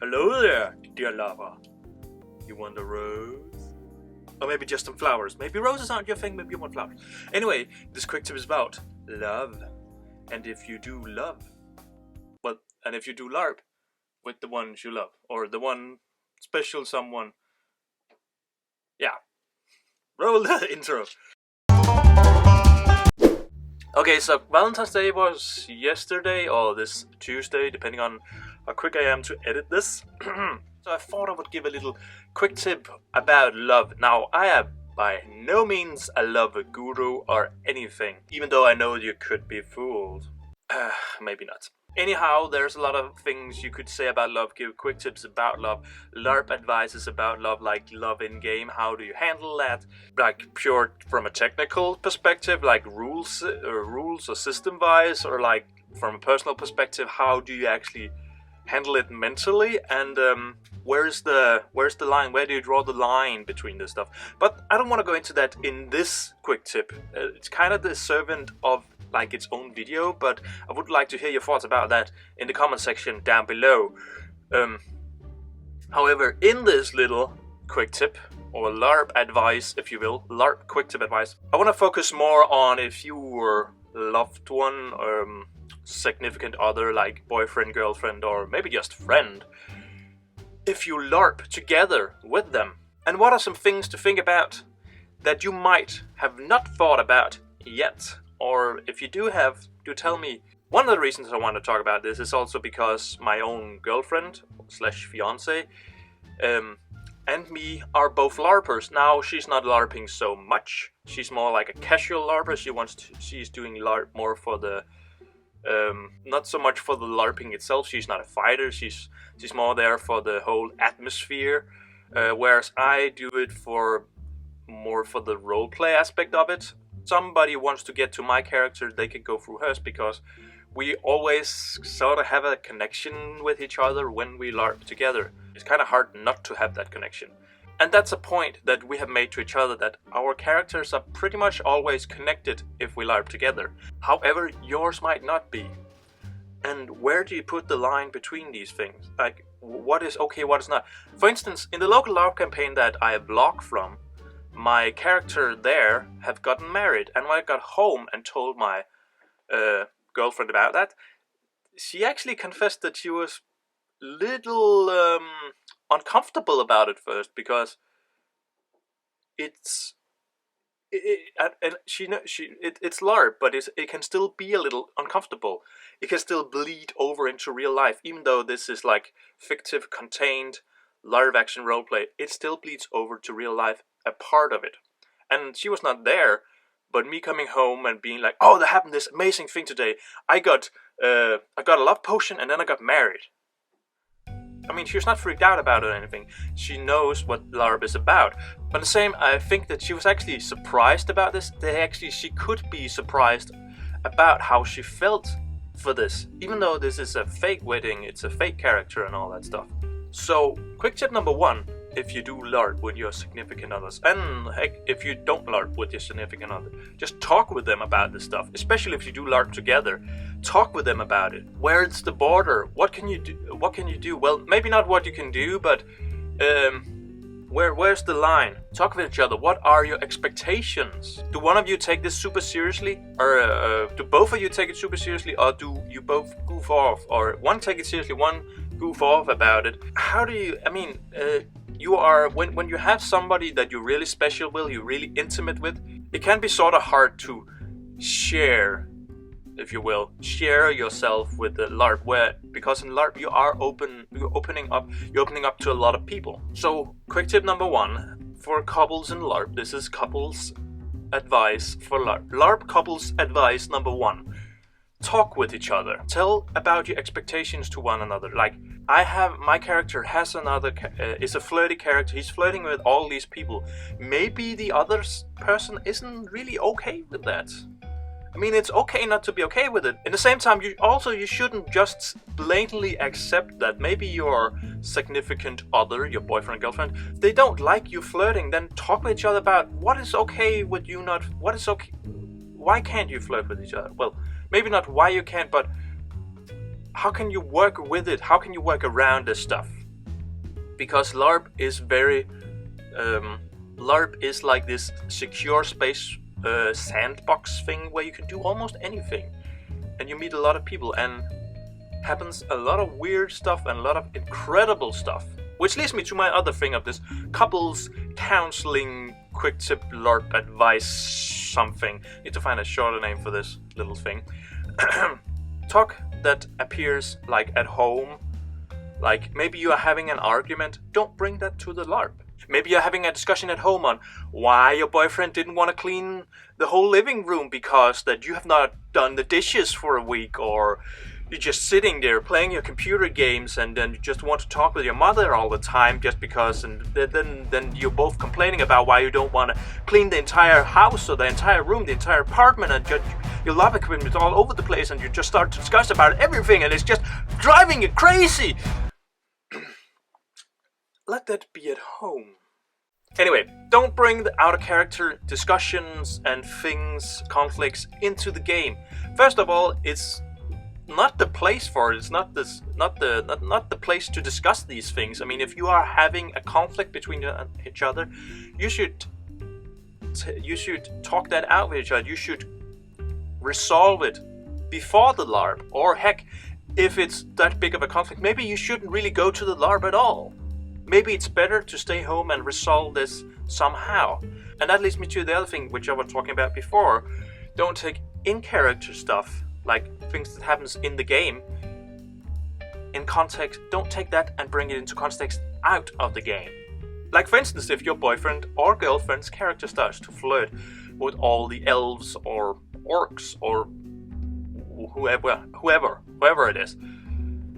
Hello there, dear lover. You want a rose? Or maybe just some flowers. Maybe roses aren't your thing, maybe you want flowers. Anyway, this quick tip is about love. And if you do love, well, and if you do LARP with the ones you love, or the one special someone, yeah. Roll the intro. Okay, so Valentine's Day was yesterday, or this Tuesday, depending on how quick I am to edit this. So I thought I would give a little quick tip about love. Now, I am by no means a love guru or anything, even though I know you could be fooled. Maybe not. Anyhow, there's a lot of things you could say about love, give quick tips about love, LARP advices about love, like love in game, how do you handle that, like pure from a technical perspective, like rules or system wise, or like from a personal perspective, how do you actually handle it mentally, and where's the line, where do you draw the line between this stuff? But I don't want to go into that in this quick tip. It's kind of the servant of like its own video, but I would like to hear your thoughts about that in the comment section down below. However, in this little quick tip, or LARP advice, if you will, LARP quick tip advice, I want to focus more on if your loved one, significant other, like boyfriend, girlfriend, or maybe just friend, if you LARP together with them. And what are some things to think about that you might have not thought about yet? Or if you do have, do tell me. One of the reasons I want to talk about this is also because my own girlfriend slash fiance and me are both LARPers. Now, she's not LARPing so much. She's more like a casual LARPer. She's doing LARP more for the not so much for the LARPing itself. She's not a fighter. She's more there for the whole atmosphere, whereas I do it more for the roleplay aspect of it. Somebody wants to get to my character, they can go through hers, because we always sort of have a connection with each other when we LARP together. It's kind of hard not to have that connection. And that's a point that we have made to each other, that our characters are pretty much always connected if we LARP together. However, yours might not be. And where do you put the line between these things? Like, what is okay, what is not? For instance, in the local LARP campaign that I blog from, my character there have gotten married, and when I got home and told my girlfriend about that, she actually confessed that she was little uncomfortable about it first, because it's LARP, but it can still be a little uncomfortable. It can still bleed over into real life, even though this is like fictive, contained live action roleplay. It still bleeds over to real life, a part of it. And she was not there, but me coming home and being like, oh, there happened this amazing thing today. I got a love potion and then I got married. I mean, she was not freaked out about it or anything. She knows what LARP is about. But the same, I think that she was actually surprised about this. She could be surprised about how she felt for this. Even though this is a fake wedding, it's a fake character and all that stuff. So, quick tip number one, if you do LARP with your significant others, and heck, if you don't LARP with your significant other, just talk with them about this stuff, especially if you do LARP together. Talk with them about it. Where's the border? What can you do? Well, maybe not what you can do, but where's the line? Talk with each other. What are your expectations? Do one of you take this super seriously? Or do both of you take it super seriously? Or do you both goof off? Or one take it seriously, one goof off about it? How do you, I mean, you are, when you have somebody that you're really special with, you're really intimate with, it can be sort of hard to share, if you will, share yourself with the LARP, because in LARP you're opening up to a lot of people. So, quick tip number one, for couples in LARP, this is couples advice for LARP. LARP couples advice number one. Talk with each other. Tell about your expectations to one another. Like, my character has is a flirty character. He's flirting with all these people. Maybe the other person isn't really okay with that. I mean, it's okay not to be okay with it. At the same time, you shouldn't just blatantly accept that maybe your significant other, your boyfriend, girlfriend, they don't like you flirting. Then talk with each other about what is okay with you not. What is okay? Why can't you flirt with each other? Well, maybe not why you can't, but how can you work with it? How can you work around this stuff? because LARP is very LARP is like this secure space sandbox thing where you can do almost anything, and you meet a lot of people, and happens a lot of weird stuff and a lot of incredible stuff. Which leads me to my other thing of this couples counseling QuickTip LARP advice something. Need to find a shorter name for this little thing. Talk that appears like at home. Like maybe you are having an argument, don't bring that to the LARP. Maybe you're having a discussion at home on why your boyfriend didn't want to clean the whole living room because that you have not done the dishes for a week, or you're just sitting there playing your computer games and then you just want to talk with your mother all the time just because, and then you're both complaining about why you don't want to clean the entire house or the entire room, the entire apartment, and your love equipment is all over the place, and you just start to discuss about everything and it's just driving you crazy. Let that be at home. Anyway, don't bring the out-of-character discussions and things, conflicts into the game. First of all, it's not the place for it. It's not the place to discuss these things. I mean, if you are having a conflict between each other, you should talk that out with each other. You should resolve it before the LARP. Or heck, if it's that big of a conflict, maybe you shouldn't really go to the LARP at all. Maybe it's better to stay home and resolve this somehow. And that leads me to the other thing which I was talking about before. Don't take in-character stuff, like things that happens in the game, in context. Don't take that and bring it into context out of the game. Like for instance, if your boyfriend or girlfriend's character starts to flirt with all the elves or orcs or whoever it is,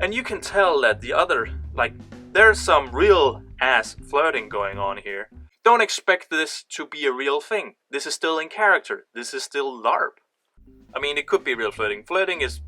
and you can tell that the other, like, there's some real ass flirting going on here. Don't expect this to be a real thing. This is still in character. This is still LARP. I mean, it could be real flirting. Flirting is...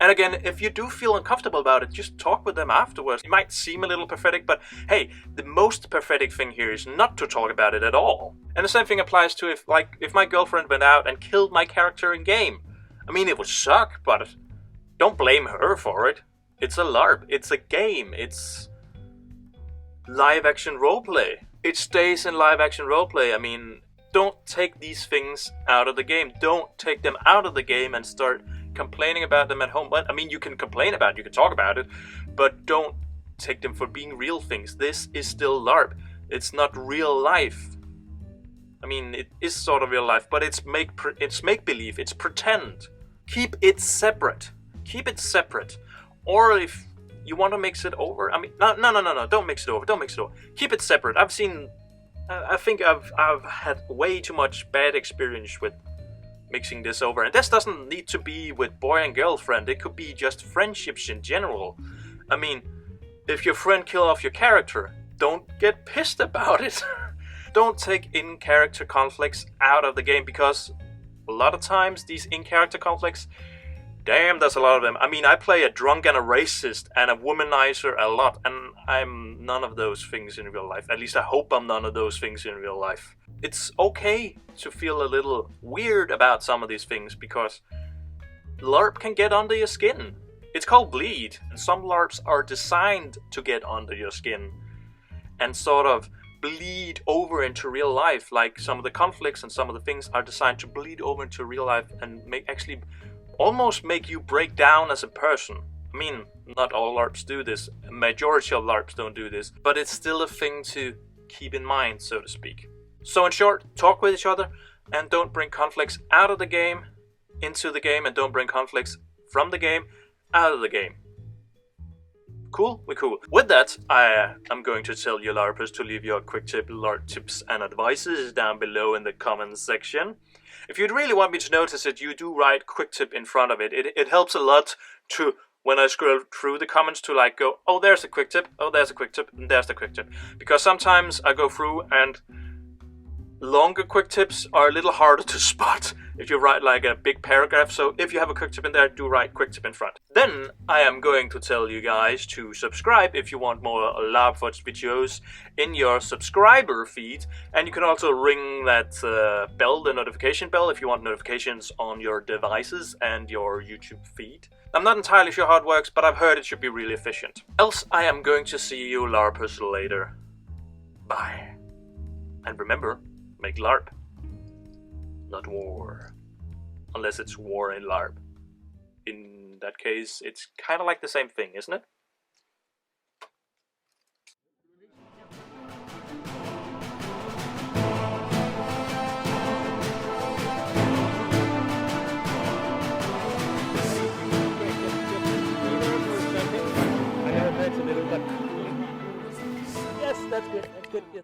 And again, if you do feel uncomfortable about it, just talk with them afterwards. It might seem a little pathetic, but hey, the most pathetic thing here is not to talk about it at all. And the same thing applies to if my girlfriend went out and killed my character in game. I mean, it would suck, but don't blame her for it. It's a LARP. It's a game. It's live-action roleplay. It stays in live-action roleplay. I mean, don't take these things out of the game. Don't take them out of the game and start complaining about them at home. But I mean, you can complain about it, you can talk about it, but don't take them for being real things. This is still LARP. It's not real life. I mean, it is sort of real life, but it's make-believe. It's pretend. Keep it separate. Keep it separate. Or if you want to mix it over, I mean, no, don't mix it over, keep it separate. I think I've had way too much bad experience with mixing this over, and this doesn't need to be with boy and girlfriend, it could be just friendships in general. I mean, if your friend kill off your character, don't get pissed about it. Don't take in-character conflicts out of the game, because a lot of times these in-character conflicts, damn, there's a lot of them. I mean, I play a drunk and a racist and a womanizer a lot, and I'm none of those things in real life. At least I hope I'm none of those things in real life. It's okay to feel a little weird about some of these things, because LARP can get under your skin. It's called bleed, and some LARPs are designed to get under your skin and sort of bleed over into real life. Like some of the conflicts and some of the things are designed to bleed over into real life and almost make you break down as a person. I mean, not all LARPs do this, a majority of LARPs don't do this, but it's still a thing to keep in mind, so to speak. So in short, talk with each other and don't bring conflicts out of the game into the game, and don't bring conflicts from the game out of the game. Cool? We're cool. With that, I am going to tell you LARPers to leave your QuickTip LARP tips and advices down below in the comments section. If you'd really want me to notice it, you do write QuickTip in front of it. It helps a lot to, when I scroll through the comments, to like go, oh, there's a QuickTip, oh, there's a QuickTip, and there's the QuickTip. Because sometimes I go through and longer QuickTips are a little harder to spot if you write like a big paragraph. So if you have a QuickTip in there, do write QuickTip in front. Then I am going to tell you guys to subscribe if you want more LarpForge videos in your subscriber feed. And you can also ring that bell, the notification bell, if you want notifications on your devices and your YouTube feed. I'm not entirely sure how it works, but I've heard it should be really efficient. Else I am going to see you LARPers later. Bye. And remember, make LARP, not war. Unless it's war in LARP. In that case, it's kind of like the same thing, isn't it? Yes, that's good. That's good.